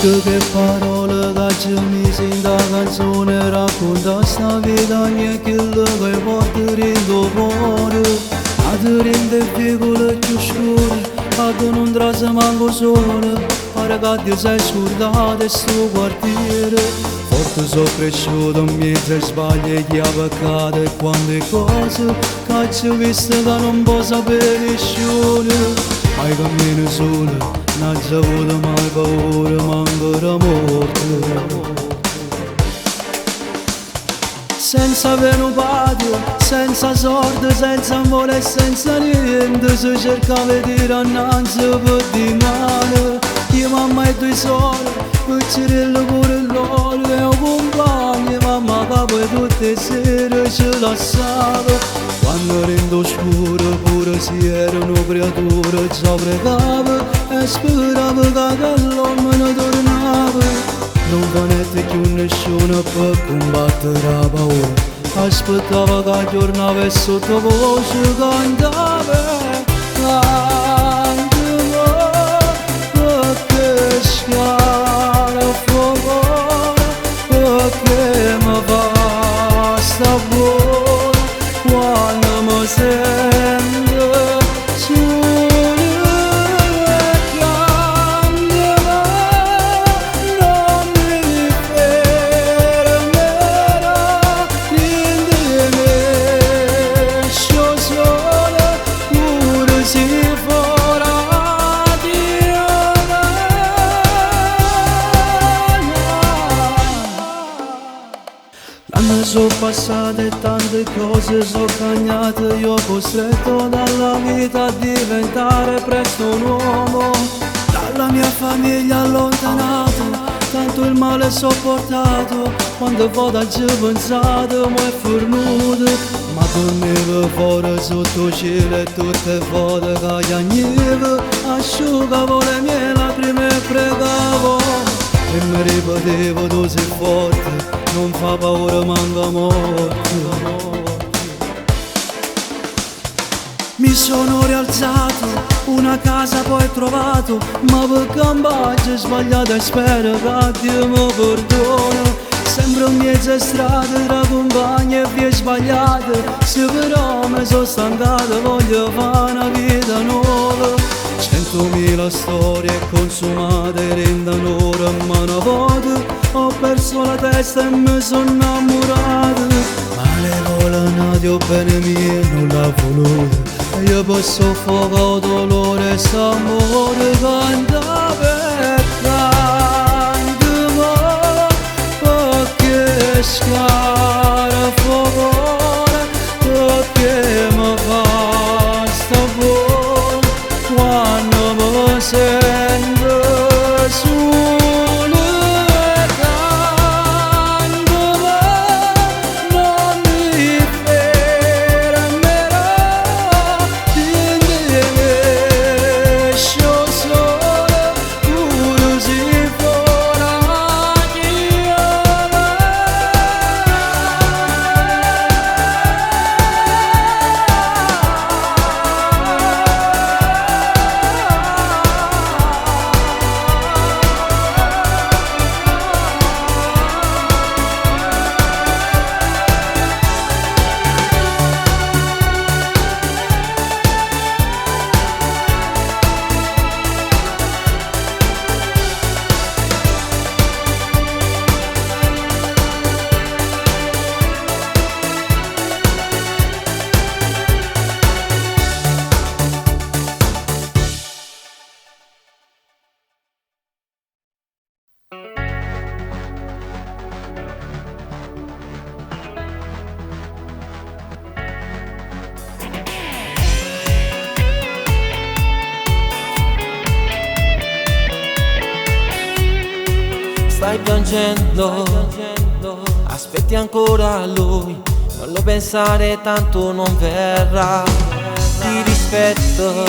Che parole che ci misi in da canzone racconta sta vita mia che che porta rindo cuore ad rinde piccole più scure ad non trasa manco sole pare che Dio sei scordato e sto quartiere forte sono cresciuto in mezzo ai sbagli e chi ha peccato e quante cose che ci ho visto che non può sapere nessuno mai cammino solo non ci ho avuto mai paura, ma ancora morte. Senza avere un patio, senza sorte, senza amore e senza niente si cercava di dire annanzi per di male. Io mamma e due sorelle, piccerello pure loro e un compagno, mamma capo e tutte le sere ce la sava. Quando rendo scuro pure si erano creature, ci pregava e sperava che l'uomo ne tornava. Non vanette più nessuno per combattere la paura, aspettava che tornava e sottovoce cantava. Perché schiara fuoco, perché mi fa sta buona quando mi sento solo e cambia, non mi fermerò, niente mi esce solo, pure si farà di l'anno sono passate tante cose, sono cagnate, io ho costretto dalla vita a diventare presto un uomo. Dalla mia famiglia allontanato, tanto il male sopportato, quante volte ci ho pensato, ma è fornuto. Ma dormivo fuori sotto cielo e tutte volte che piagnevo, asciugavo le mie lacrime e pregavo. E mi ripetevo tu sei forte, non fa paura manca morte. Mi sono rialzato, una casa poi trovato, ma per campaggia sbagliata e spero che Dio mi perdona. Sembra un mezzo strada tra compagni e vie sbagliate, se però mi sono stancato voglio fare una vita nuova. 100.000 storie consumate rendono ora ma una volta ho perso la testa e mi sono innamorato. Ma le volanate o bene mie non l'ha voluto e io posso fuoco dolore e s'amore canta per cantare perché scara fuoco perché mi fa sta buona quando mi sento solo e cantavo, non mi fermerò, niente mi esce solo, pure si farà di Stai piangendo, aspetti ancora lui, non lo pensare tanto non verrà. Ti rispetto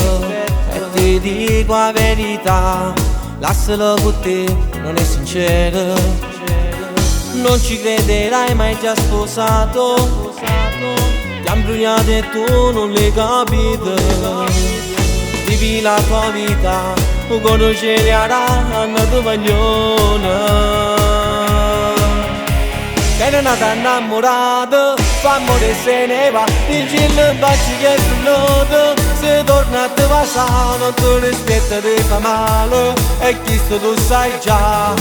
e ti dico la verità, lascialo con te, non è sincero. Non ci crederai mai già sposato, ti ha imbrogliato e tu non l'hai capito. Vivi la tua vita conosceranno tu maglione. Che non è innamorato, fa amore se ne va, dici il baci che è venuto, se torna a te passare, tu rispetta ti fa male, e chi sto tu sai già,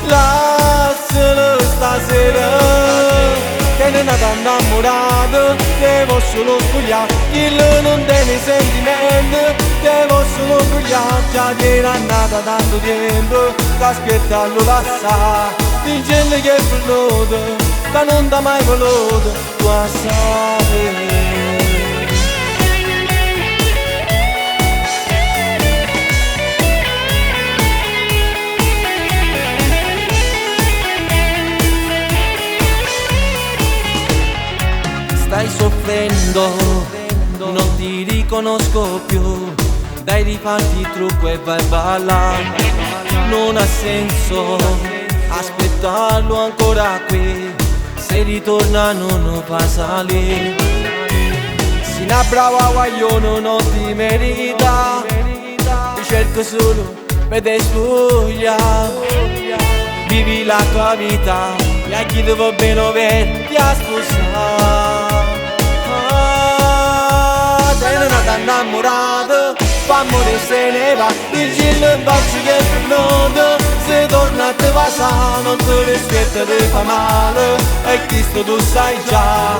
lascialo stasera. Che non è innamorato, devo solo sfogliare, chi non tiene sentimenti, devo solo sfogliare, già che non è nata tanto tempo, che aspettarlo lasciare. Dicendo che è venuto, che non t'ha mai voluto, tu a sapere. Stai soffrendo, non ti riconosco più, dai rifarti il trucco e vai a ballare, non ha senso aspettarlo ancora qui, se ritorna non fa salire. Si una brava guaglione non ti merita, ti cerco solo per te spuglia, vivi la tua vita e a chi ti va bene per ti a sposare. Sei nata innamorato, fa amore se ne va, dici il bacio che è venuto, se torna a te passare, non ti rispetta ti fa male, e chi sto tu sai già,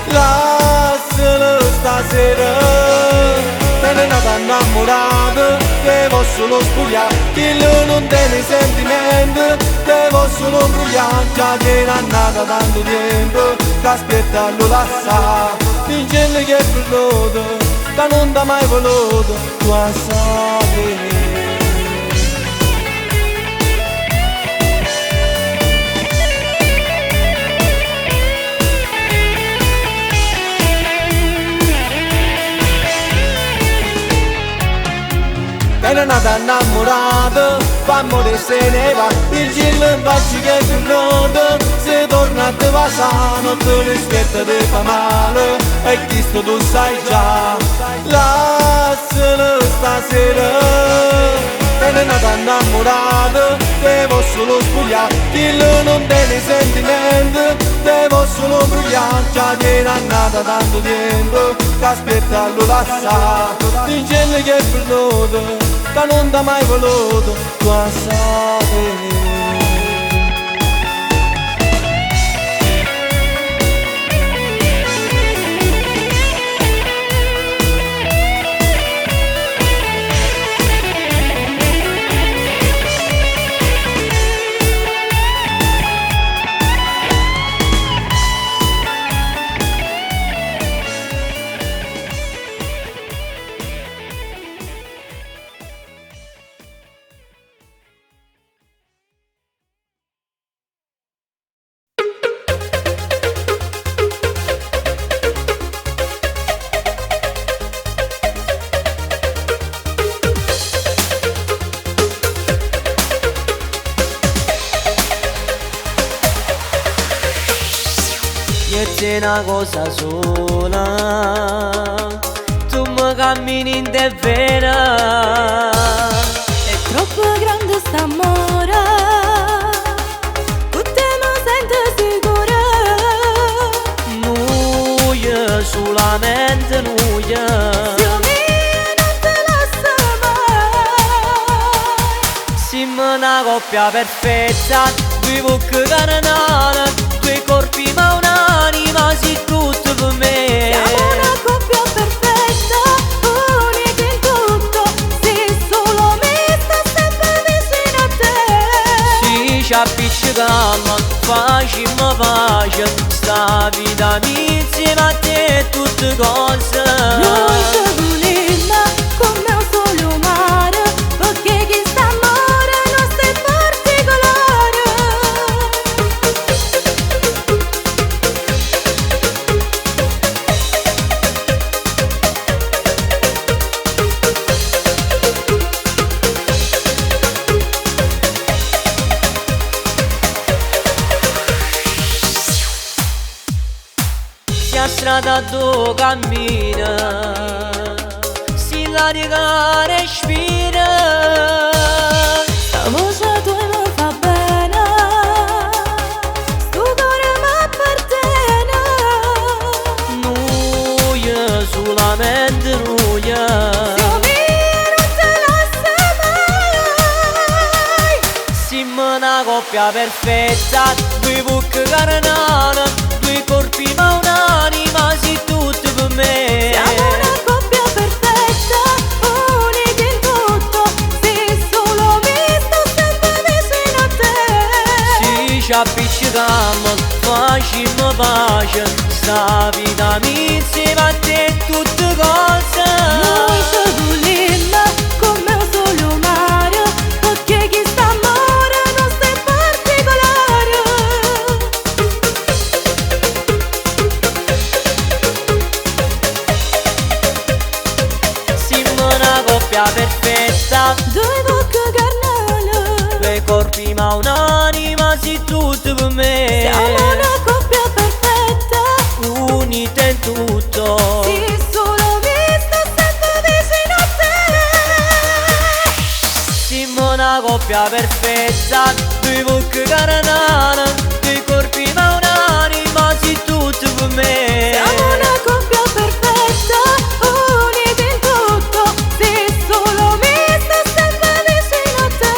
lascialo stasera. Sei nata innamorato, devo solo spogliare, chi non tiene sentimenti, devo solo imbrogliare, già che non è nata tanto tempo, che aspettarlo lasciare, dicendo che è venuto, che non t'ha mai voluto, tu a sapere. Che non è nata innamorata, fa amore se ne va, dici il baci che è venuto, se torna a te passare, non ti rispetta ti fa male, e chi sto tu sai già, lascialo stasera. Che non è nata innamorata, devo solo spogliare, chi non tiene sentimenti, devo solo bruciare, già che non è nata tanto tempo, che aspettarlo lasciare, dicendo che è venuto, che non t'ha mai voluto, tu a sapere. C'è una cosa sola, tu mi cammini in te vera. È troppo grande st'amore, con te mi sento sicura. Nuia, solamente nuia. Io mia non te lascio mai. Siamo una coppia perfetta, due bocche canale, due corpi ma un'anima, sei tutto per me. Siamo una coppia perfetta, unica in tutto, se solo mi sta sempre vicino a te. Si ci appiccichiamo, facciamo pace, sta vita mia insieme a te è tutte cose. Noi ci volimmo come un solo mare, perché chi sta amore nostro è particolare. Si a strada dove cammina, si la che respira. coppia perfetta, due bocche carnane, due corpi ma un'anima, sei tutto per me. Siamo una coppia perfetta, unica in tutto, se solo mi sto sempre vicino a te. Si ci appiccichiamo, facciamo pace, sta vita mi insieme a te tutte cose. Noi ci volimmo come un solo mare, perché chi sta amore non sta in particolare. Siamo una coppia perfetta, Due bocche carnali, due corpi ma un'anima, sei tutto per me. siamo una coppia perfetta, Unita in tutto, se solo mi sto sempre vicino a te. siamo una coppia perfetta, due bocche carnane, due corpi ma un'anima, sei tutto per me. Siamo una coppia perfetta, unica in tutto, se solo mi sto sempre vicino a te.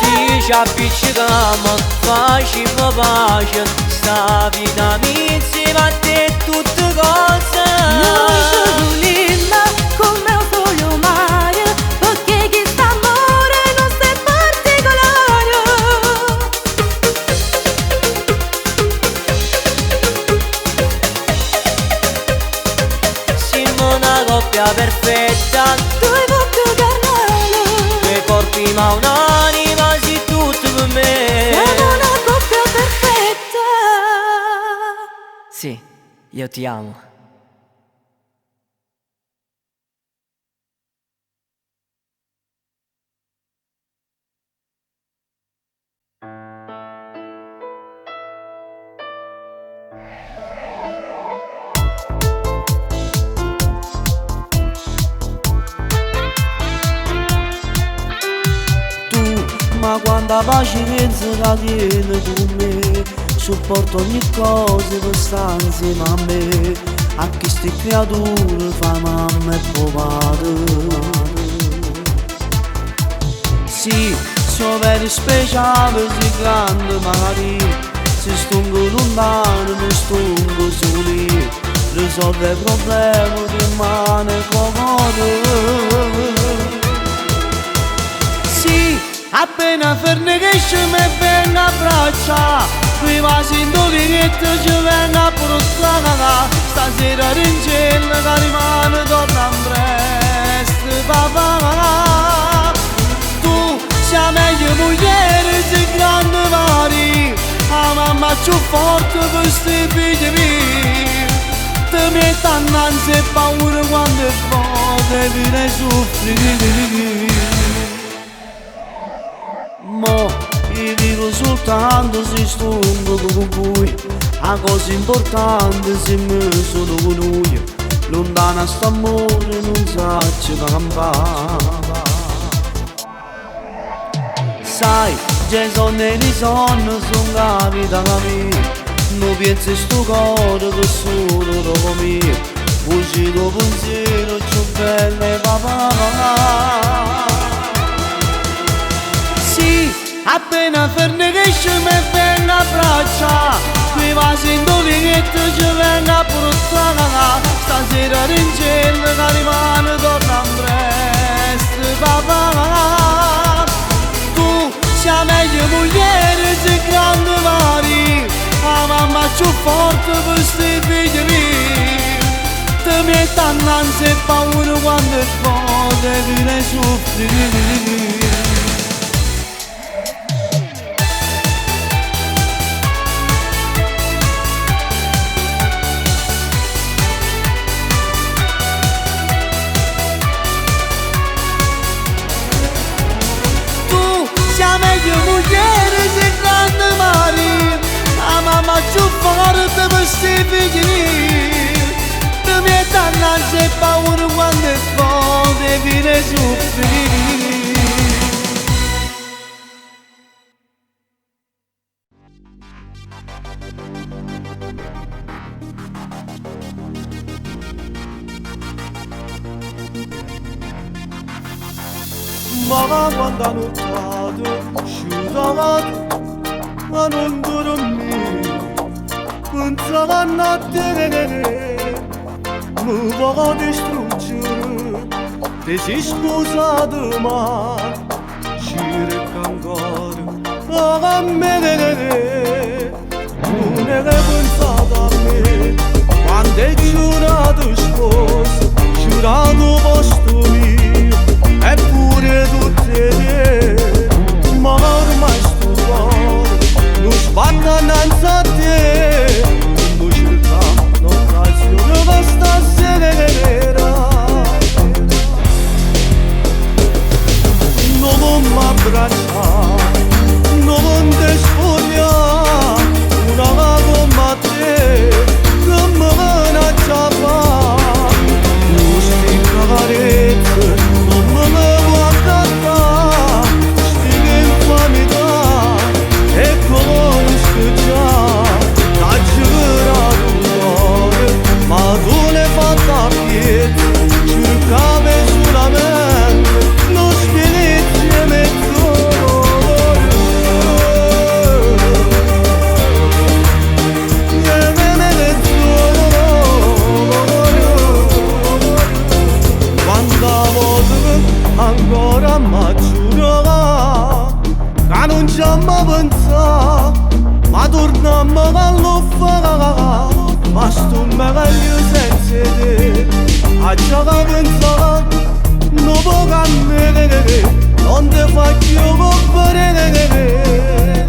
Si ci appiccichiamo, facciamo pace, sta vita mi insieme a te tutte cose. Noi ci volimmo come un solo mare, perché chi sta amore non sta in particolare. Siamo una coppia perfetta, Due bocche carnali, due corpi ma un'anima, sei tutto per me. siamo una coppia perfetta. Sì, io ti amo. Tu, ma quanta pazienza che tieni con me, sopporto ogni cosa per stare insieme a me, a queste creature fa mamma e papà. Sì, sono veri speciale, si grande magari, se stungo lontano, non stungo soli, risolve il problema di mano e cuore. Sì, appena ferme che ci mi venga a braccia, prima sento che ci venga a portare, stasera in cielo che rimane torna presto, papà. Tu sei meglio moglie, sei grande mari, la mamma più forte per questi figli miei. Ti metti annanzi e paura quando è forte, viene soffrire. Mo io vivo soltanto se stungo con voi, la cosa importante se mi sono con lui, lontana sta amore non saccio campare. Sai, già sono e risonno, son capita mia, non pensi sto cuore che solo dopo mio, uscito pensiero più belle papà. Sì, appena ferme che ci mi venga a braccia, qui va sento che ci venga a portare, stasera in cielo che rimane torna presto, papà. Tu sei meglio moglie, sei grande mari, la mamma più forte per questi figli miei. Ti metti annanzi e paura quando è forte, viene soffrire. Meglio moglie, sei grande mari, la mamma più forte per questi figli. Ti metti annanzi e paura quando è forte, viene soffrire. Ma quando hanno nottato, uscita ma non dormi, pensavo a notte, mi voglio distruggere, ti sei sposato ma cerca ancora a me, non è che pensato a me, quando è giurato sposo, giurato posto mio, eppure tutte te, ma ormai sto cuore non sbatta innanzi a te, non cerca un'occasione per stasera, non mi abbracciare, non ti spogliare, una come te, che mi viene a ciappare, queste carezze non me può accattare, queste infamità, e conosco già, t'ha giurato un cuore, ma tu l'hai fatta a piedi, cercavi solamente lo spirito insieme ancora mi giuro che non ci mai pensato, ma torniamo a fare, ma sto meglio senza te, a ciò che pensavo non può cambiare, non ti faccio comprendere,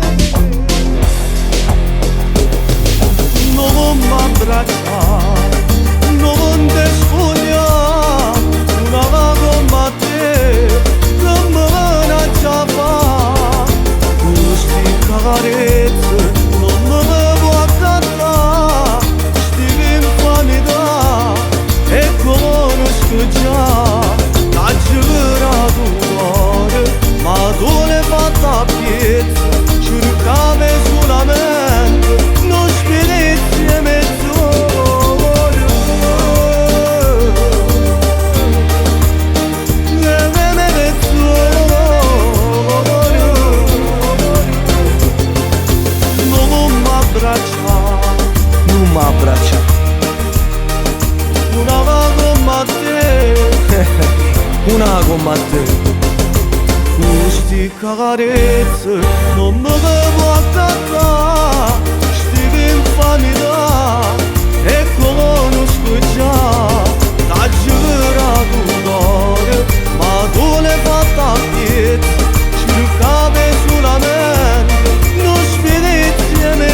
non mi abbracciare, non ti spogliare, una come te, che mi viene a ciappare, queste carezze non me può accattare, queste infamità, e conosco già, t'ha giurato un cuore, ma tu l'hai fatta a piedi, cercavi solamente lo spirito insieme non mi abbraccia, una come te, una come te, queste carezze non me le può accattare, queste infamità, e conosco già, t'ha giurato un cuore, ma tu l'hai fatta a piedi, cercavi solamente lo spirito insieme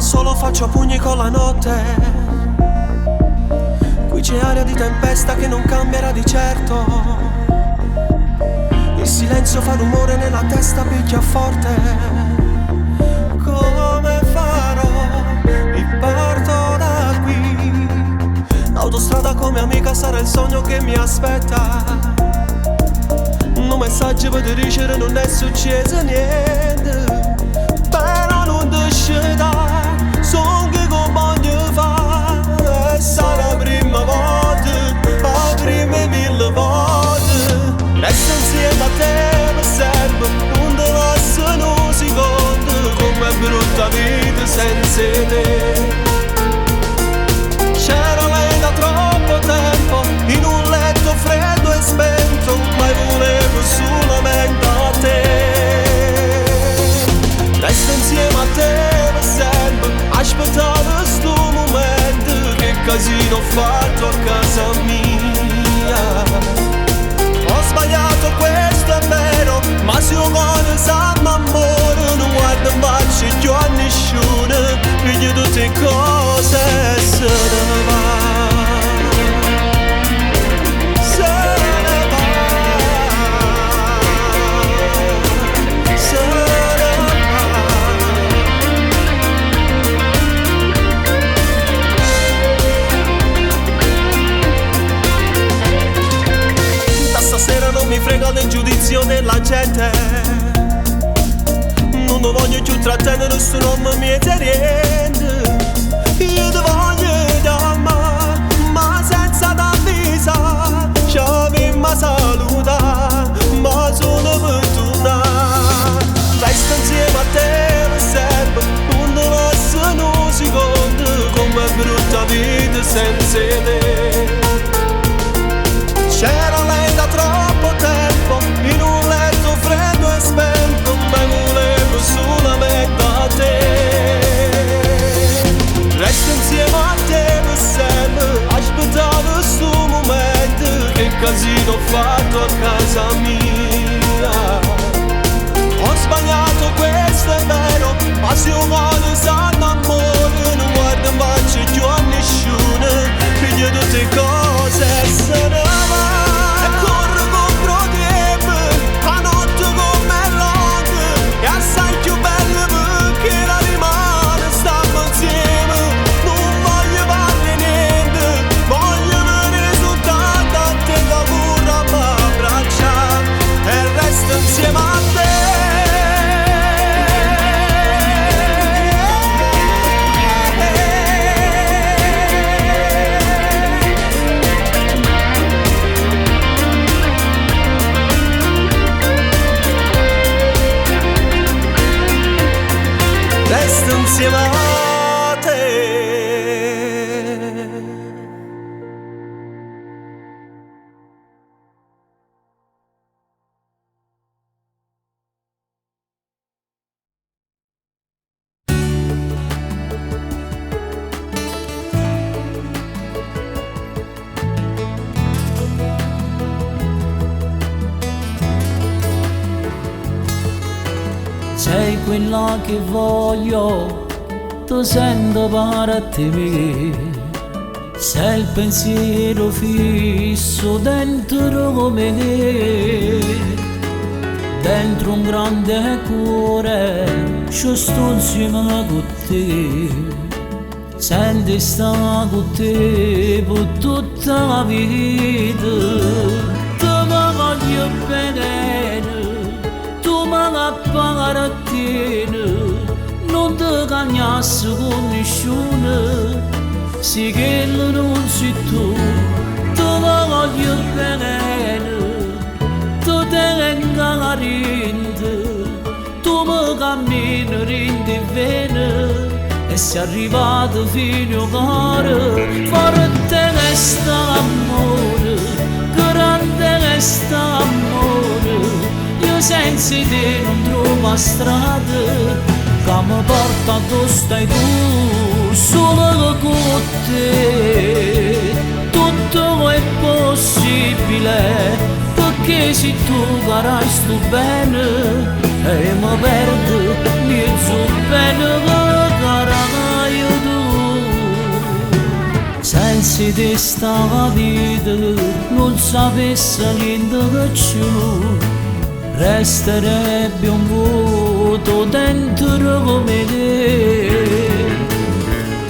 solo faccio a pugni con la notte. Qui c'è aria di tempesta che non cambierà di certo. Il silenzio fa rumore nella testa, picchia forte. Come farò? Mi parto da qui. L'autostrada come amica sarà il sogno che mi aspetta. Un messaggio per ti dicere non è successo niente, però non ti sceda, sono che voglio fare. Sarà la prima volta, la prima 1000 volte. Resto insieme a te per sempre, non ti lascio un secondo, come brutta vita senza te. C'era lei da troppo tempo, in un letto freddo e spento, ma volevo solamente a te. Resto insieme a te per sempre, aspettavo sto momento, che casino ho fatto a casa mia. Ho sbagliato, questo è vero, ma se io voglio sanno amore, non guardo in faccia più a nessuno, perché tutte cose se ne va. Se ne va. Se ne va. Da stasera non mi frega del giudizio della gente, non voglio più trattenere su nome miete niente. Io ti voglio d'amare, ma senza t'avvisa, ci avemmo saluta, ma sono per tornare. Resto insieme a te per sempre, non ti lascio un secondo, come brutta vita senza te. C'era lei da troppo tempo, in un letto freddo e spento, ma volevo solamente a te. Resto insieme a te per sempre, aspettavo sto momento, che casino ho fatto a casa mia. Ho sbagliato, questo è vero, ma se io voglio sanno amore, non guardo in faccia più a nessuno, perché tutte cose se ne va. E corro contro tempo, la notte come longa, è assai più bella perché la rimane, stiamo insieme. Non voglio fare niente, voglio vedere soltanto a te da curra a m'abbracciare, e resto insieme a te. Resto insieme a te. Sei quella che voglio, tu sento parte me. Sei il pensiero fisso dentro come me. Dentro un grande cuore, ci sto insieme con te. Senti sta con te per tutta la vita. Te mi voglio bene, tu mi appartieni, non ti cagnassi con nessuno, sì che non sei tu, ti voglio bene, tu ti venga la rinde, tu mi cammini rinde bene, e sei arrivato fino a cuore, forte resta l'amore, grande resta l'amore. Io senza te non trovo strada che mi porta dove stai tu, solo con te tutto è possibile, perché se tu farai sto bene e mi perdo mezzo bene che carai tu. Senza te sta vita non sapessi niente che c'è, resterebbe un vuoto dentro come te.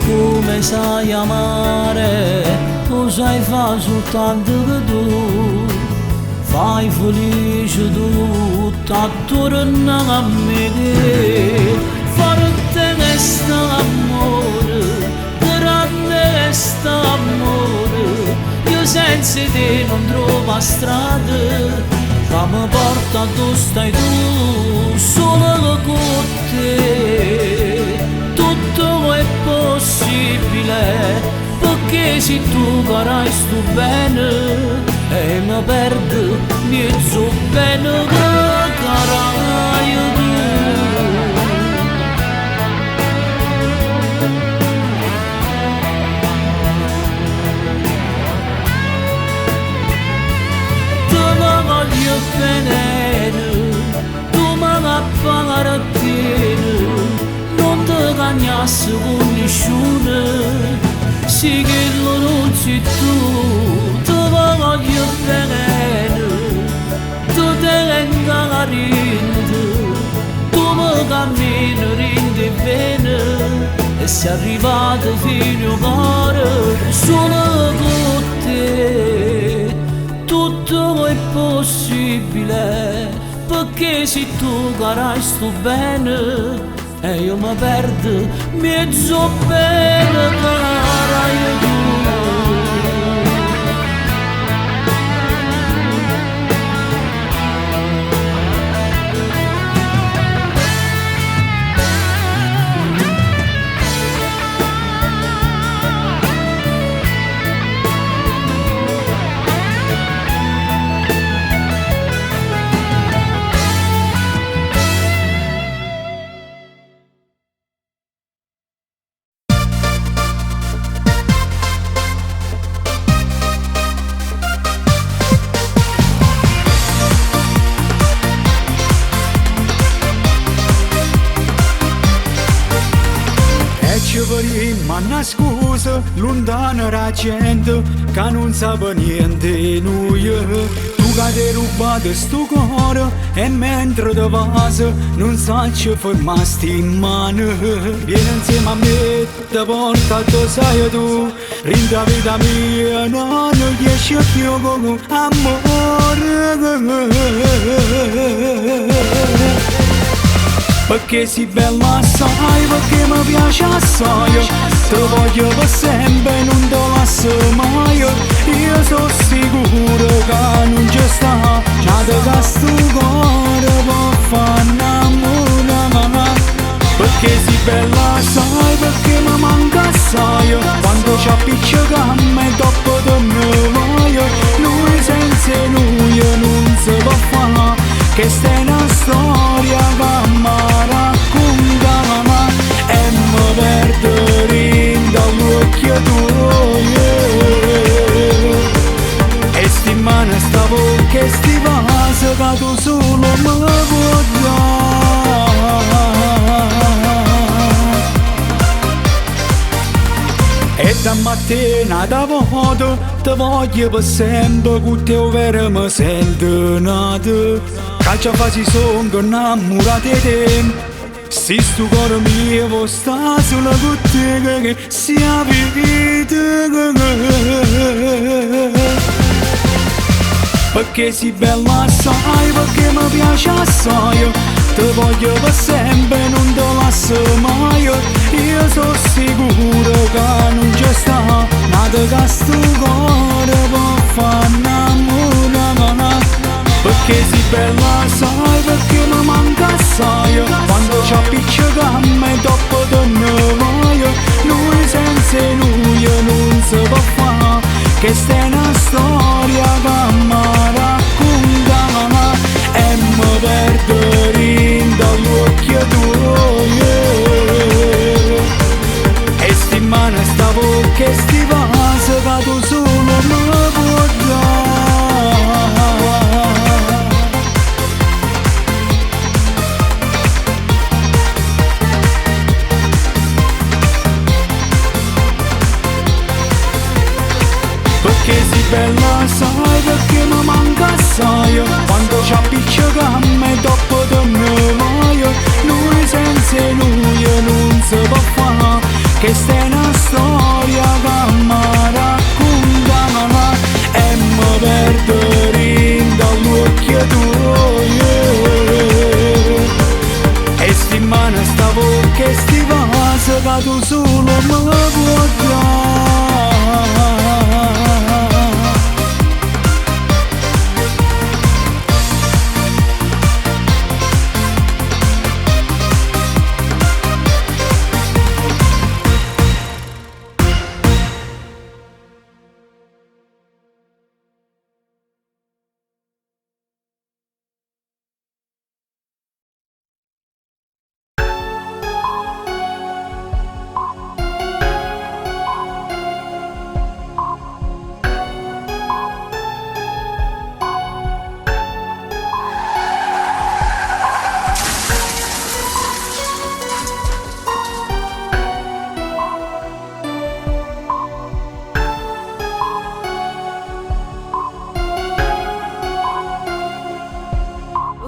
Come sai amare, lo sai fa soltanto che tu fai felice tutto attorno a me. Forte che sta amore, grande che sta amore, io senza te non trovo strada che mi porta dove stai tu, solo con te tutto è possibile, perché se tu farai sto bene e mi perdo mezzo bene che carai tu. Voglio bene, tu mi apparattieni, non ti cagnassi con nessuno, sì che lo non sei tu, ti voglio bene, tu ti venga carino, tu mi cammini rindi bene, e sei arrivato fino a cuore, solo con te. Tutto è possibile, perché se tu carai sto bene e io mi perdo mezzo bene carai tu. Manna scusa, lontana la gente che non sa niente noi. Tu che ti rubato sto cuore e mentre ti vas non sai ci fermasti in mano. Vieni insieme a me, ti porta dove sei tu, rinda vita mia, non riesci più con amore. Perché sei bella assai, perché mi piace assai, te voglio per sempre, non te lascio mai. Io sono sicuro che non ci sta nada che sto cuore può far innamorare. Perché sei bella assai, perché mi manca assai, quando ci appiccica me dopo te ne vai. Noi senza noi non si può fare, che sta è una storia che mi racconta e mi perdo dall'occhio tuo. E sti mani sta bocca e sti vasi che tu solo mi puoi dare. E da mattina da voto ti voglio per sempre, con te ovvero mi sento nato. Calcia fasi son innamorati di te, se sto cuore mio può sta solo con te che sia vita. Perché sei bella assai, perché mi piace assai, te voglio per sempre, non te lascio mai. Io sono sicuro che non ci sta nada che sto cuore può far innamorare. Perché sei bella assai, perché mi manca assai, quando ci appiccica a me dopo te ne vai. Noi senza lui non si può fare, che sta è una storia che mi racconta e mi perdo dall'occhio tuo. E sti mani sta bocca e sti vasi che tu solo mi puoi dare. Perché tu solo me puoi dare.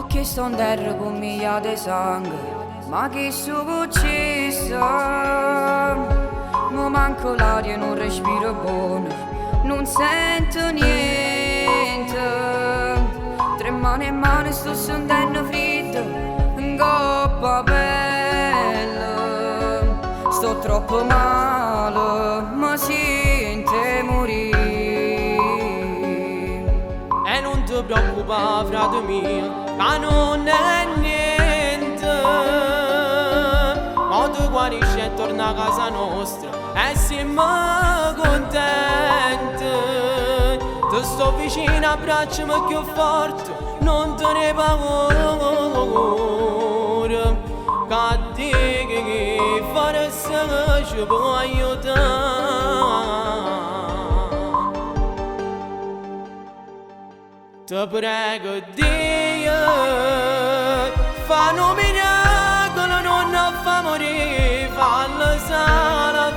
Che sto terra con miglia di sangue, ma che sono uccisa. Mi manco l'aria, non respiro buono, non sento niente. Tre mani in mano sto sentendo freddo, in coppa pelle. Sto troppo male, mi sento morire. E non ti preoccupare, frate mio, ma non è niente. Ma tu guarisci e torna a casa nostra e siamo contenti. Ti sto vicino, abbracciami più forte, non te ne paura. Che che forse ci può aiutare. Ti prego Dio, fa un miracolo, non fa morire, fallo salvare.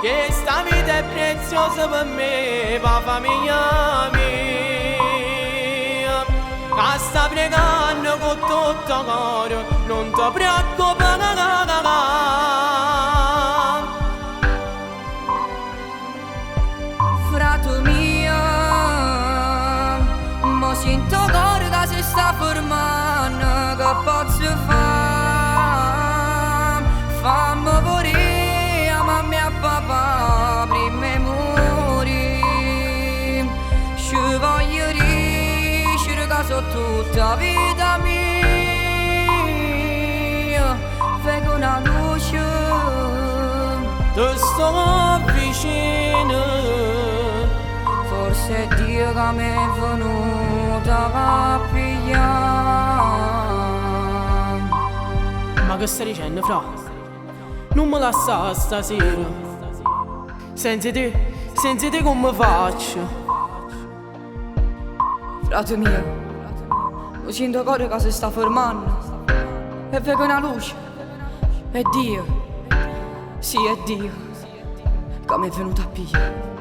Che sta vita è preziosa per me, per famiglia mia. Che sta pregando con tutto il cuore, non ti preoccupare. Frato mio, mo sento cuore che si sta formando, che posso fare? Fammi morire a mamma e a papà prima di morire. Ci voglio riuscire che so tutta vita mia, fai con una luce. Ti sto vicino, forse è Dio che mi è venuta a pigliare. ma che stai dicendo, fra? Non mi lascia stasera. Senza te come faccio? Frate mio, lo sento cuore che si sta formando e vedo una luce. È Dio, sì è Dio che mi è venuto a pigliare.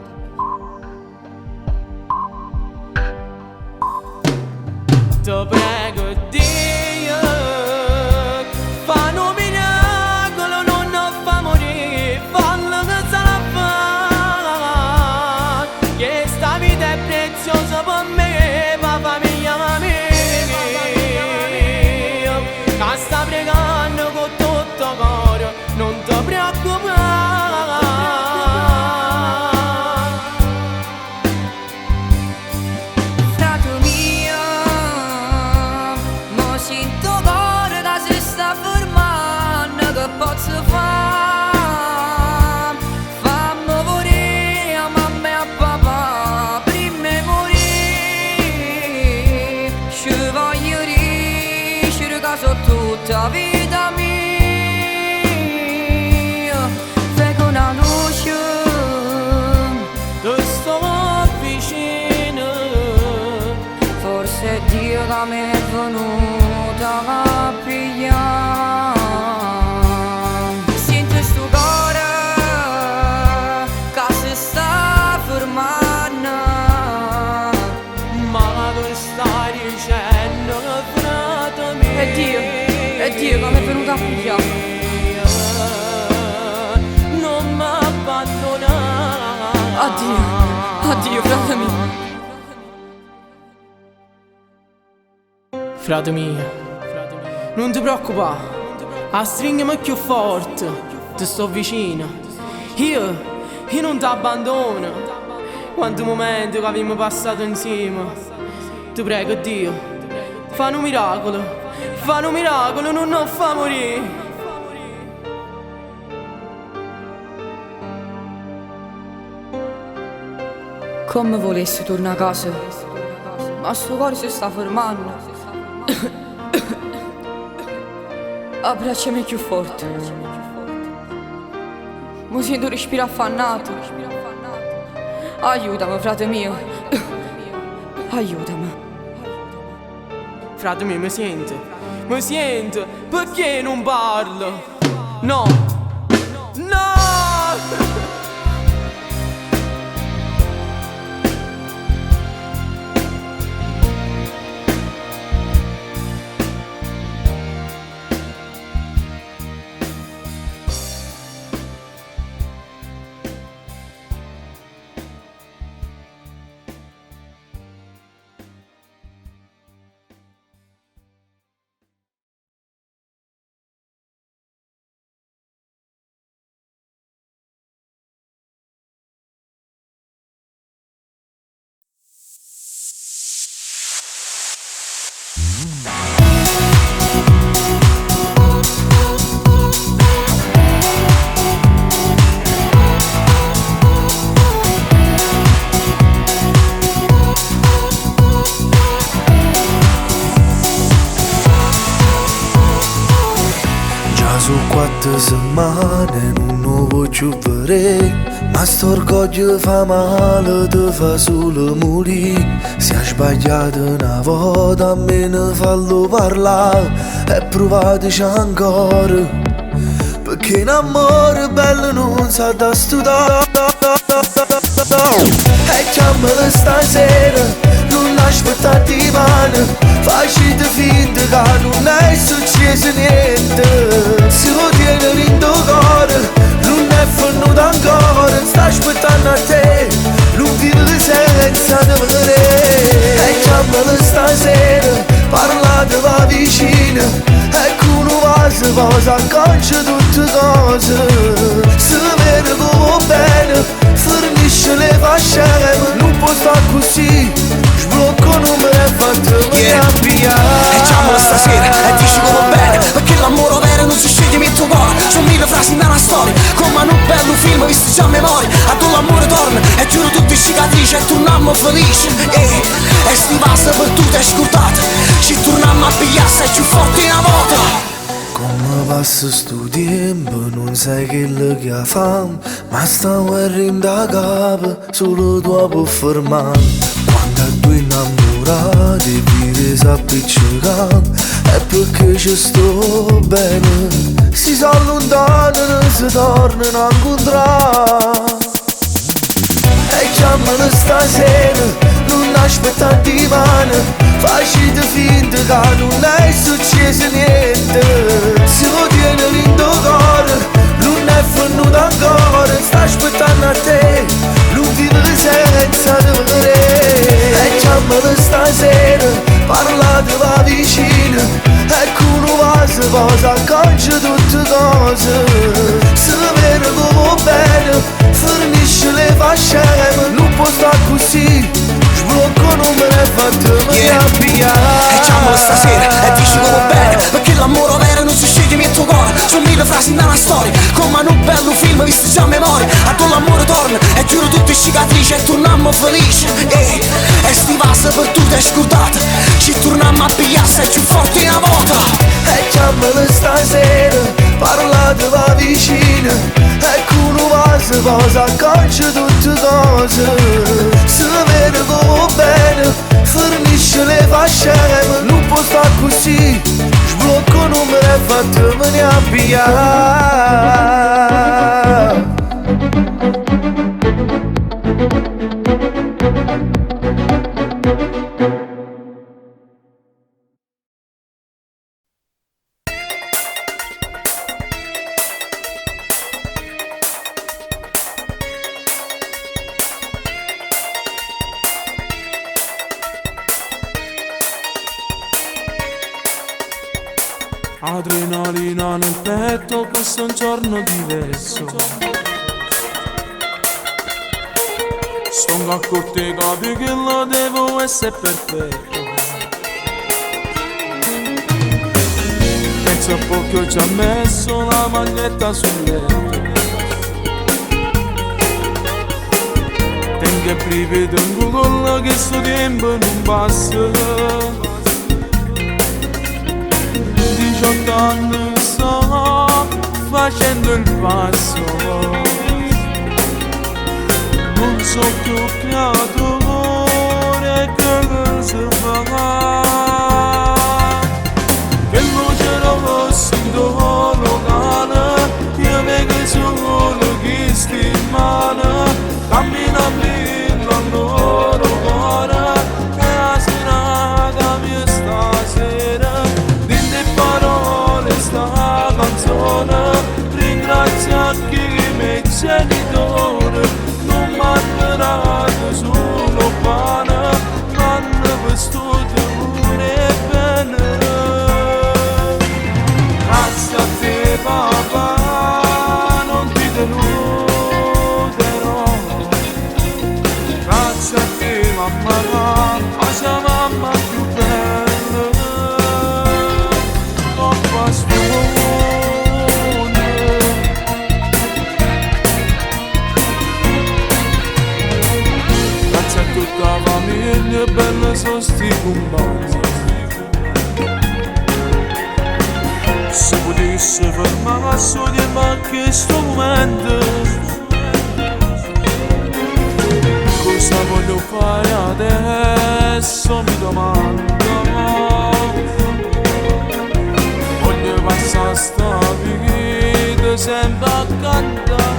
Ti prego Dio, fa un miracolo, non fa morire, fallo che salva. Che sta vita è preziosa per me, per famiglia mia. Che sta pregando con tutto il cuore, non ti preoccupare. Frato mio, mo sento cuore che si sta formando, che posso fare? Fammi morire a mamma e a papà prima di morire. Ci voglio riuscire che so tutta vita mia, fai con una luce. Ti sto vicino, Forse è Dio che mi è venuta a pigliare. Sento sto cuore che si sta formando, ma che stai dicendo, frate mio? è Dio che mi è venuta a pigliare. Non mi abbandonare. Addio frate mio. Frate mio, non ti preoccupare, a stringimi più forte, ti sto vicino. Io non ti abbandono. Quanti momenti che abbiamo passato insieme. Ti prego Dio, fa un miracolo, non fa morire. Come volessi tornare a casa, ma sto cuore si sta fermando. Abbracciami più forte. Mi sento respiro affannato. Aiutami, frate mio. Aiutami. Frate mio, mi sente, perché non parlo? No, no! Su 4 settimane non voglio vedere, ma sto orgoglio fa male, ti fa solo morire. Se hai sbagliato una volta a me ne fallo parlare e provateci ancora, perché un amore bello non sa da studiare. E chiamala stasera, non aspettare di mano, facite finta che non è successo niente. Se lo tieni in tuo cuore, non è venuto ancora, sta aspettando a te, non vive senza te vedere. E chiamala stasera, parlate va vicino, ecco uno vaso, posa acconcia tutte cose. Se vede come bene, fornisce le fasce, non può stare così, sblocco numero e fatemi arrabbiare. E chiamala stasera e dici come bene, perché l'amore vero non si sceglie nel tuo cuore. Sono 1000 frasi in una storia, come in un bello film visto già a memoria. A tu l'amore torna e giuro tutte cicatrici e torniamo felici. E sti passa per tu ti hai scordato, ci torniamo a pigliare sei più forti una volta. Come passa sto tempo, non sai quello che ha fame, ma sta guerrendo a capo, solo tu puoi fermare. Quando a due innamorati vedi s'appiccicano, è perché ci sto bene, si allontanano e si tornano a incontrare. E chiamano stasera, non aspettare di mano, facite finta che non è successo niente. Se lo tieni in tuo cuore, non è venuto ancora, sta aspettando a te, non vive senza te vedere. E chiamano stasera, parlate va vicino, ecco uno vaso, posa acconcia tutte cose. Se vede come bene, fornisce le fasce, non può stare così, sblocco numero e fatemi arrabbiare. E chiamala stasera e dici come bene, perché l'amore vero non si sceglie nel tuo cuore. Sono 1000 frasi in una storia, come in un bello film visto già a memoria. A tu l'amore torna e giuro tutte cicatrici e torniamo felici. E sti passa per tu ti hai scordato, ci torniamo a pigliare sei più forti una volta. E chiamala stasera, parlate va vicino, ecco uno vaso, posa acconcia tutte cose. Se vede come bene, fornisce le fasce, non può stare così, sblocco numero e fatemi arrabbiare. Adrenalina nel petto, questo è un giorno diverso. Sono accorto e capi che lo devo essere perfetto. Penso a po' che ho già messo la maglietta sul letto. Tengo il brivido in Google che sto tempo non passa. 18 anni sto facendo il passo. Non so più creatore che cosa fa. Che luce rossa in tuo locale, io vedo solo chi sta in mano. Cammina a me la loro cuore e la serata mia stasera. Sta canzone ringrazia chi i miei genitori non mi hanno dato solo pane, mi hanno vestito pure bene. Grazie a te papà non ti deluderò. Grazie a te mamma, la tua mamma più bella. Grazie a tutta la famiglia, bella sono sti compagni. Se potessi fermare solo di me che sto momento, cosa voglio fare adesso mi domando. Voglio passare sta vita sempre a cantare.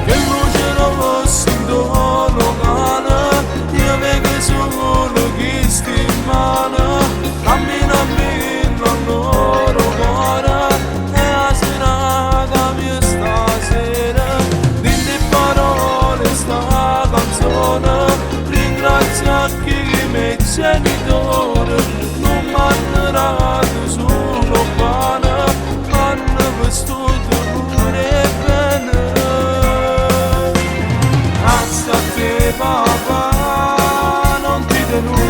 Che luce rossa in tuo locale, io vedo solo chi sta in mano. Cammina a me la loro cuore e la serata mia stasera. Dite parole sta canzone, ringrazia chi i miei genitori non mi hanno dato solo pane, mi hanno vestito pure bene. Grazie a te papà non ti deluderò.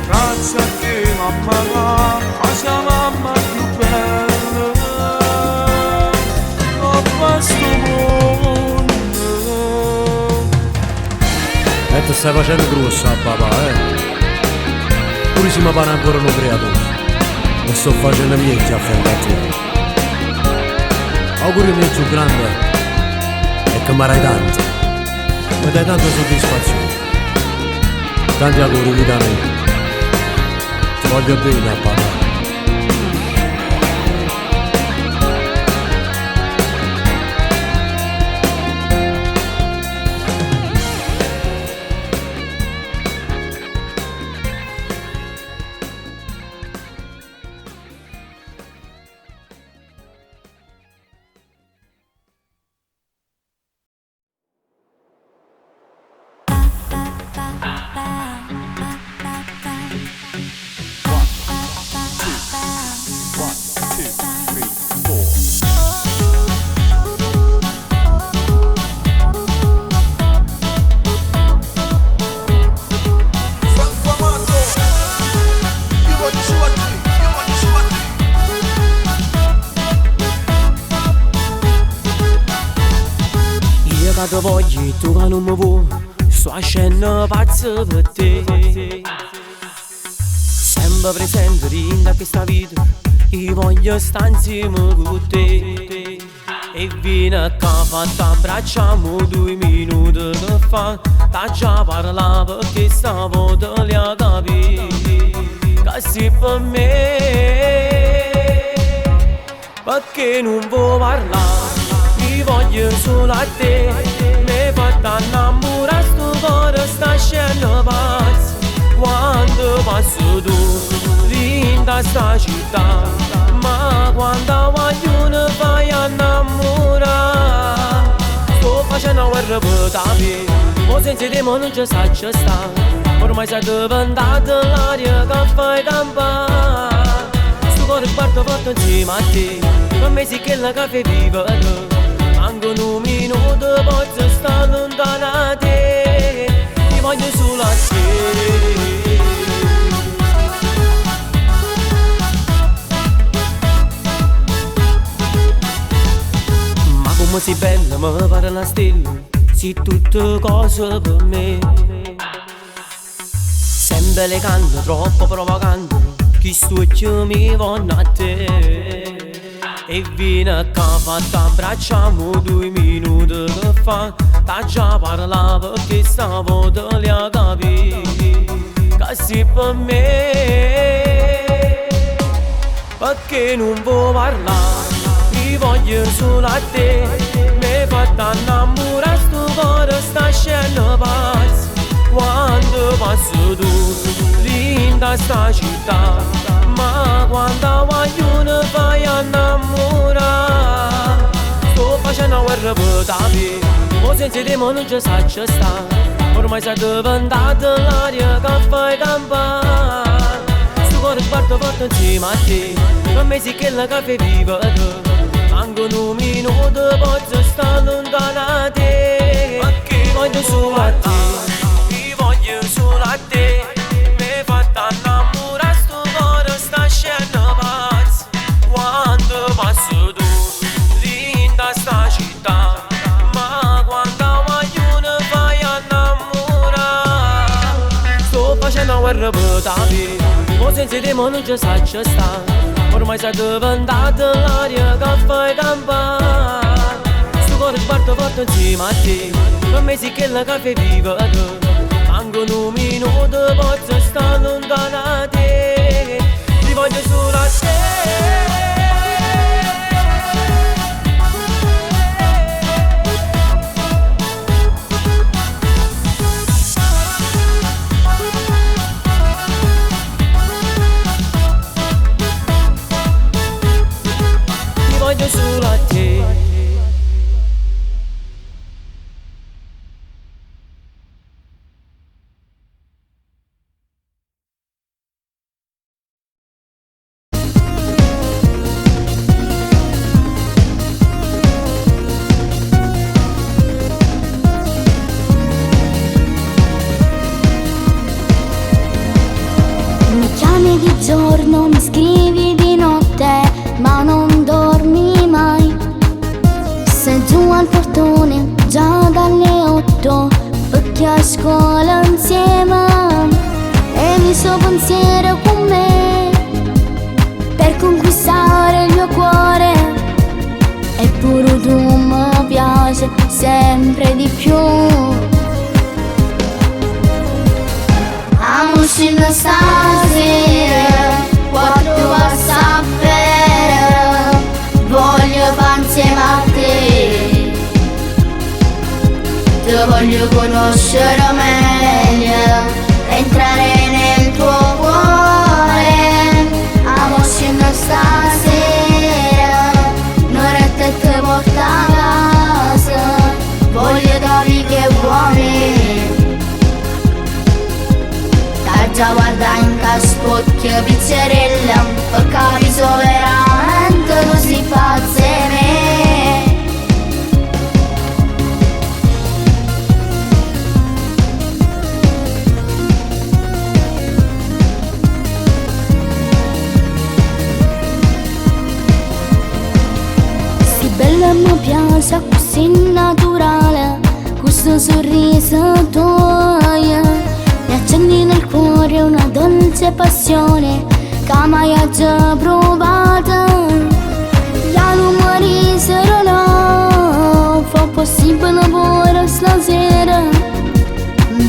Grazie a te mamma, la tua mamma più bella. Ho questo mondo. E ti stai facendo grossa papà, Pure se mi pare ancora un creatore. E sto facendo niente a fianco a te. Auguri mio più grande e che mi dai tanto. Mi dai tanta soddisfazione. Tanti auguri vita mia. Ti voglio bene papà. Che voglio tu che non mi vuoi, sto scena pazzo per te. Sempre presente in questa vita, io voglio stare insieme con te. E vieni qua, fatta abbracciamo 2 minuti che fa. T'ha già parlato perché stavo te li a capire. Che sei per me, perché non vuoi parlare. Mi voglio solo a te, mi fatta innamorare sto cuore, sta scena pazza. Quando passo tu, vinta sta città, ma quando voglio ne fai innamorare. Sto facendo una guerra per tapire. O senza di me non ci sa ci sta. Ormai sei diventato l'aria che fai campare. Sto cuore guarda fatto insieme a te. Per me sì che la caffè viva tu. Anche un minuto posso stare lontano da te. Ti voglio solo a te. Ma come sei bella, mi pare una stella. Sei tutte cose per me. Sempre elegante, troppo provocante. Chi stucchia mi vanno a te. E vieni qua, fatta abbracciamo 2 minuti che fa. T'ha già parlato perché stavo te li a capire. Che sei per me. Perché non vuoi parlare? Ti voglio solo a te. Mi fatta innamorare sto cuore sta scena pazza. Quando passo tu, linda sta città. Ma quando voglio ne fai innamorare. Sto facendo una guerra per tapire. O senza di me non ci sa ci sta. Ormai sei diventato l'aria che fai campare. Sto cuore guarda fatto insieme a te. Per me sì che la caffè viva tu. Anche un minuto posso stare lontano da te. Perché voglio solo a te. Ti voglio solo a te. Mi fatta innamorare sto cuore sta scena pazza. Quando passo tu, linda sta città. Ma quando voglio ne fai innamorare. Sto facendo una guerra per tapire. O senza di me non ci sa ci sta. Ormai sei diventato l'aria che fai campare. Sto cuore guarda fatto insieme a te. Per me sì che la caffè viva tu. Anche un minuto posso stare lontano da te. Ti voglio solo a te. Voglio solo a te. Mi chiami di giorno, mi scrivi di notte, ma non dormi mai. Sei giù al portone già dalle 8, perché a scuola insieme. E il suo pensiero con me per conquistare il mio cuore. Eppure tu mi piaci sempre di più. Amo scendo stasera, quanto va a sapere. Voglio fare insieme a te. Ti voglio conoscere meglio, entrare nel tuo cuore. Amo scendo stasera, un'oretta e ti porto a casa. Voglio darvi che vuoi. Già guarda in caspocchio pizzerella, per capiso veramente così pazze me. Si bella mi piace, così naturale, questo sorriso tuo. Mi accendi nel cuore una dolce passione che mai ho già provato. Gli numeri saranno, fa possibile pure stasera.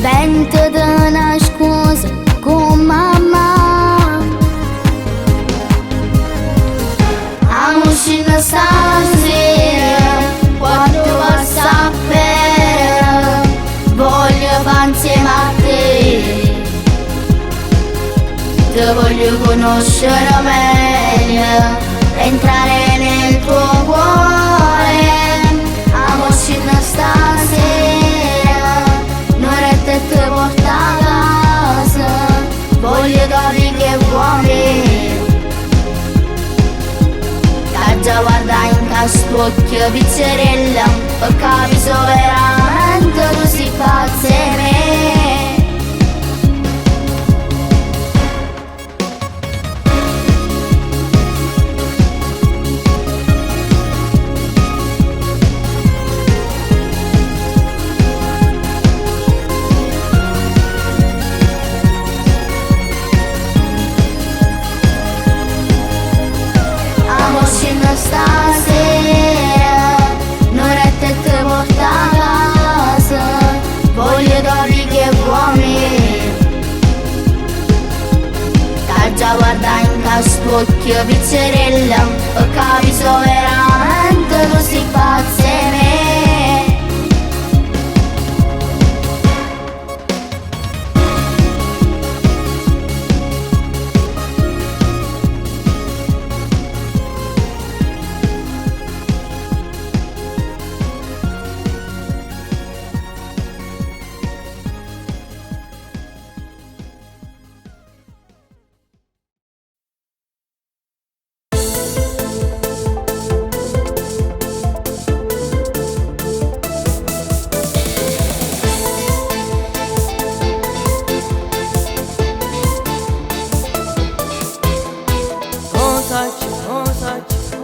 Vento di una scusa con mamma. Amo scendo stasera, quanto va a sapere. Voglio fare insieme a te. Ti voglio conoscere meglio, entrare nel tuo cuore. Amo scendo stasera. spocchio pizzerella, ho capito veramente tu sei pazza e me. Stasera non è te porta a casa, voglio dargli che vuoi. T'ha già guardato in ca spocchio pizzerella, ho capito veramente tu sei pazza e me.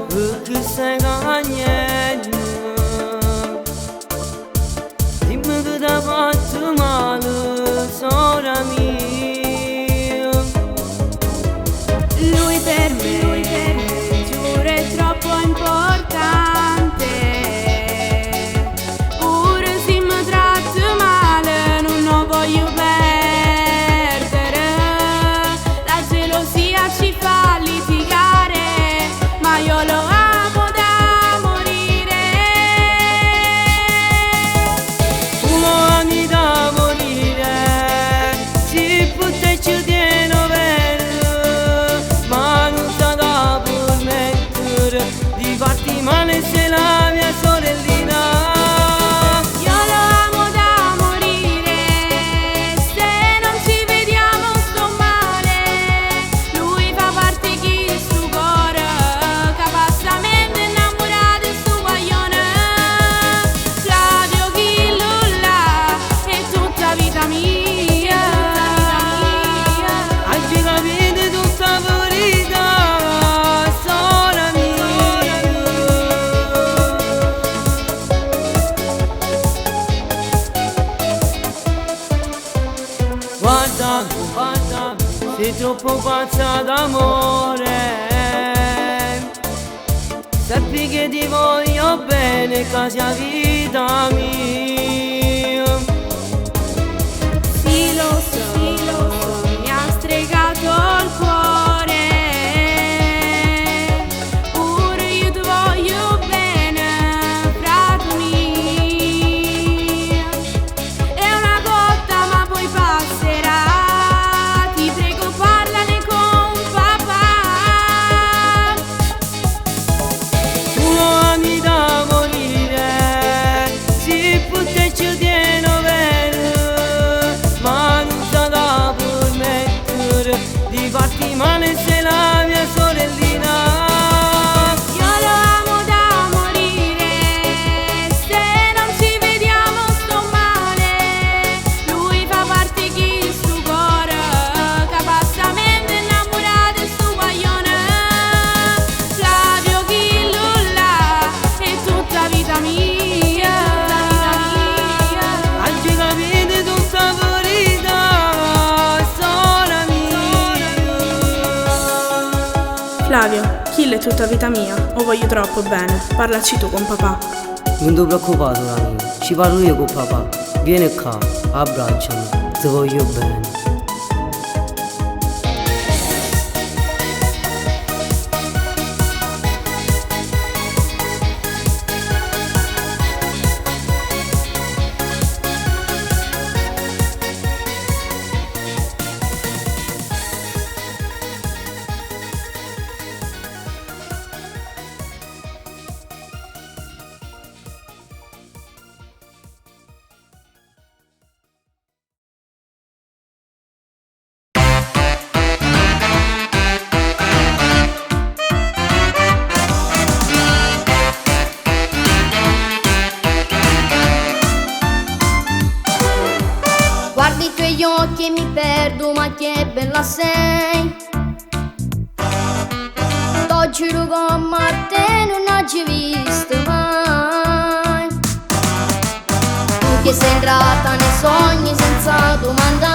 Perché sei cagnetto, dimmi che t'ha fatto male, sora mia. Lui per me, giuro è troppo importante. Pure se mi tratti male, non lo voglio perdere. La gelosia ci fa litigare, ma io lo amo da morire. Tu lo ami da morire, si può ci tiene bene, ma non sta da permettere di farti male se la mia sorellina. Io lo amo da morire, se non ci vediamo sto male. Lui fa parte chi è sto cuore, che passa mente innamorato sto guaglione. Flavio chi là è tutta vita mia. Oggi capite tutta verità, sora mia. Guarda, sei troppo pazza d'amore. Sappi che ti voglio bene, che sia vita mia. Sì, lo so, mi ha stregato il cuore. Pure io ti voglio bene, frato mio. È una cotta ma poi passerà. Ti prego parlane con papà. Tu lo ami da morire, si può ci tiene bene, ma non sta da permettere di farti male se la mia sorellina. Io lo amo da morire, se non ci vediamo sto male. Lui fa parte chi sto cuore, che passa mente innamorato sto guaglione. Flavio chi là è tutta vita mia. Oggi capite tutta verità, sora mia. Flavio, Kill è tutta vita mia, lo voglio troppo bene, parlaci tu con papà. Non ti preoccupare, Flavio, ci parlo io con papà. Vieni qua, abbracciami, ti voglio bene. occhi e mi perdo, ma che bella sei. T'ho giuro come te non ho già visto mai. Tu che sei entrata nei sogni senza domandare,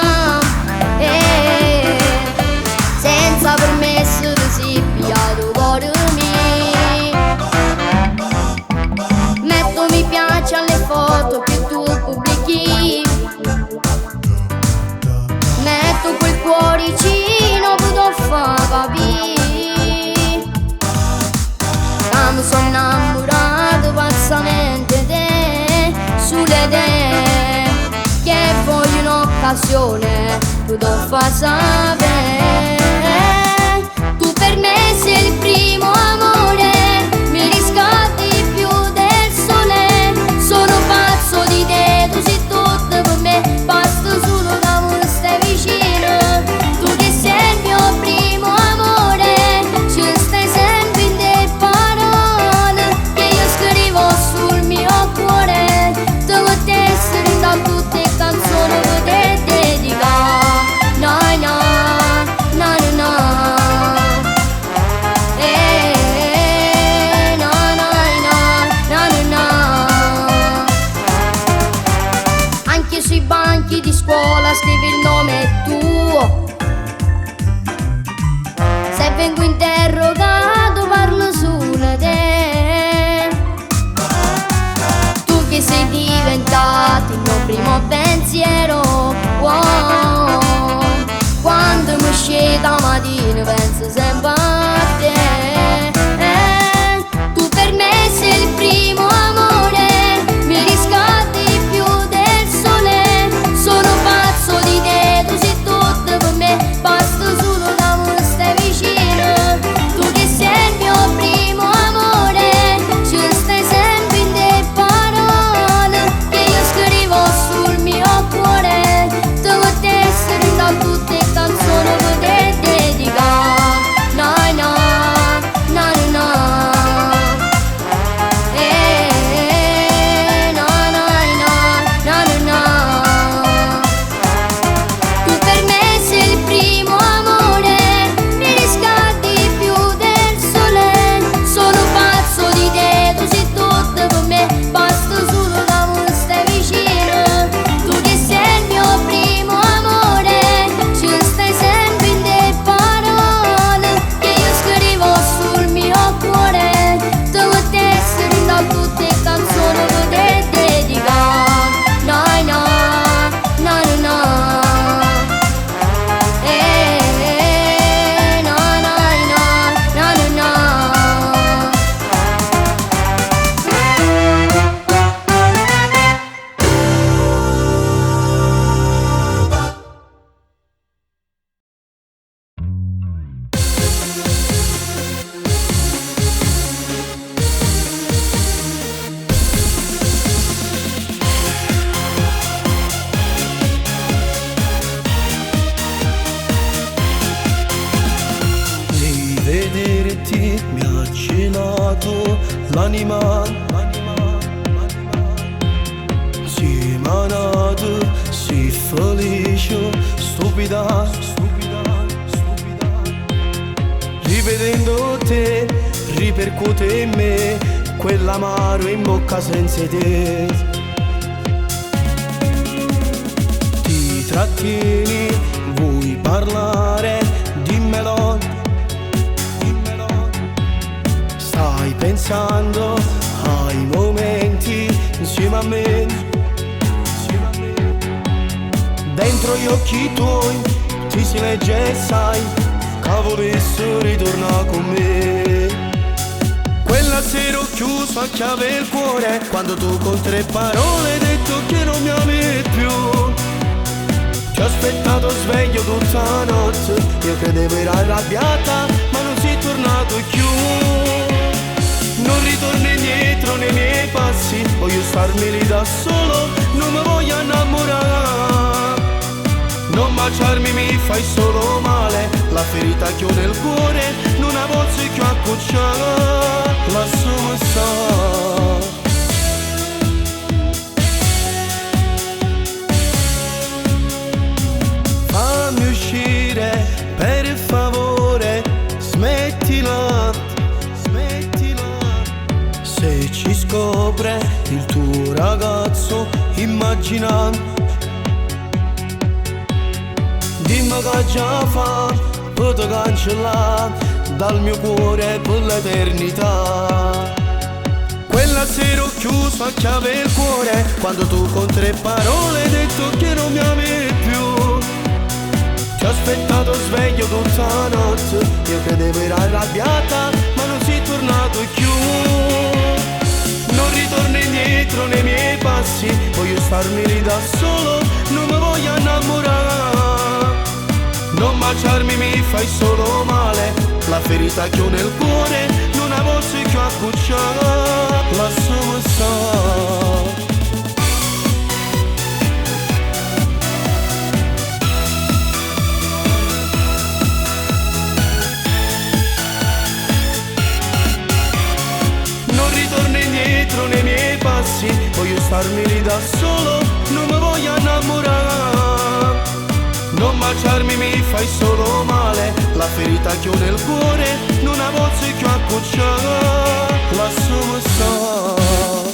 senza permesso di si pigliato cuore mio. Metto mi piace alle foto che tu pubblichi, metto quel cuoricino che t'ho fa capire. Mi sono innamorato pazzamente te, sulle idee che voglio un'occasione, tu t'ho fa sapere. Tu per me sei il primo amore, mi riscatti più del sole. Sono pazzo di te, tu sei tutto per me, basta solo che amore stai vicino. Tu che sei il mio primo amore, ci stai sempre in te parole che io scrivo sul mio cuore. Tu vuoi essere da tutte le canzoni che te dedica. No, no, no, no, no. No, no, no, no, no, no. Anche sui banchi di scuola scrivi il nome tuo. Se vengo interrogato parlo solo te. Tu che sei diventato il mio primo pensiero, wow. Quando mi uscita mattina penso sempre a te. Tu per me sei il primo amore, mi riscatti più del sole. Sono pazzo di te, tu sei tutto per me, basta solo che amore stai vicino. Tu che sei il mio primo amore, ci stai sempre in te parole che io scrivo sul mio cuore. Tu vuoi essere da tutte le canzoni che te dedica. No, no, no, no, no. No, no, no, no, no, no. Tu per me sei il primo amore, mi riscatti più del sole. Sono pazzo di te, tu sei tutto per me, basta solo che amore stai vicino. Tu che sei il mio primo amore, ci stai sempre in te parole che io scrivo sul mio cuore. Tu vuoi essere da tutte le canzoni che te dedica. No, no, no, no, no. No, no, no, no, no, no. Rivederti mi ha gelato l'anima, si è manato, si felice, stupida. Rivedendo te, ripercuote in me quell'amaro in bocca senza te. Ti trattieni, vuoi parlare, dimmelo. Stai pensando ai momenti insieme a me. Dentro gli occhi tuoi ti si legge e sai che volessi ritornare con me. Quella sera ho chiuso a chiave il cuore quando tu con 3 parole hai detto che non mi ami più. Ti ho aspettato sveglio tutta la notte, io credevo eri arrabbiata ma non sei tornato più. Non ritorni indietro nei miei passi, voglio starmi lì da solo, non mi voglio innamorare. Non baciarmi mi fai solo male, la ferita chiude il cuore, non ha voce più accucciare. Lassù sta. ragazzo immaginante. Dimmi che già fa per te cancellare dal mio cuore per l'eternità. Quella sera ho chiuso a chiave il cuore quando tu con 3 parole hai detto che non mi ami più. Ti ho aspettato sveglio tutta la notte, io credevo eri arrabbiata ma non sei tornato più. Non ritorno indietro nei miei passi, voglio starmi lì da solo, non mi voglio innamorare. Non baciarmi mi fai solo male, la ferita che ho nel cuore non ha voce che accucciare. Lasciami stare. Non ritorno indietro nei miei passi, voglio starmi lì da solo, non mi voglio innamorare. Non baciarmi mi fai solo male, la ferita che ho nel cuore non ha voce che accucciare. Lasciami stare.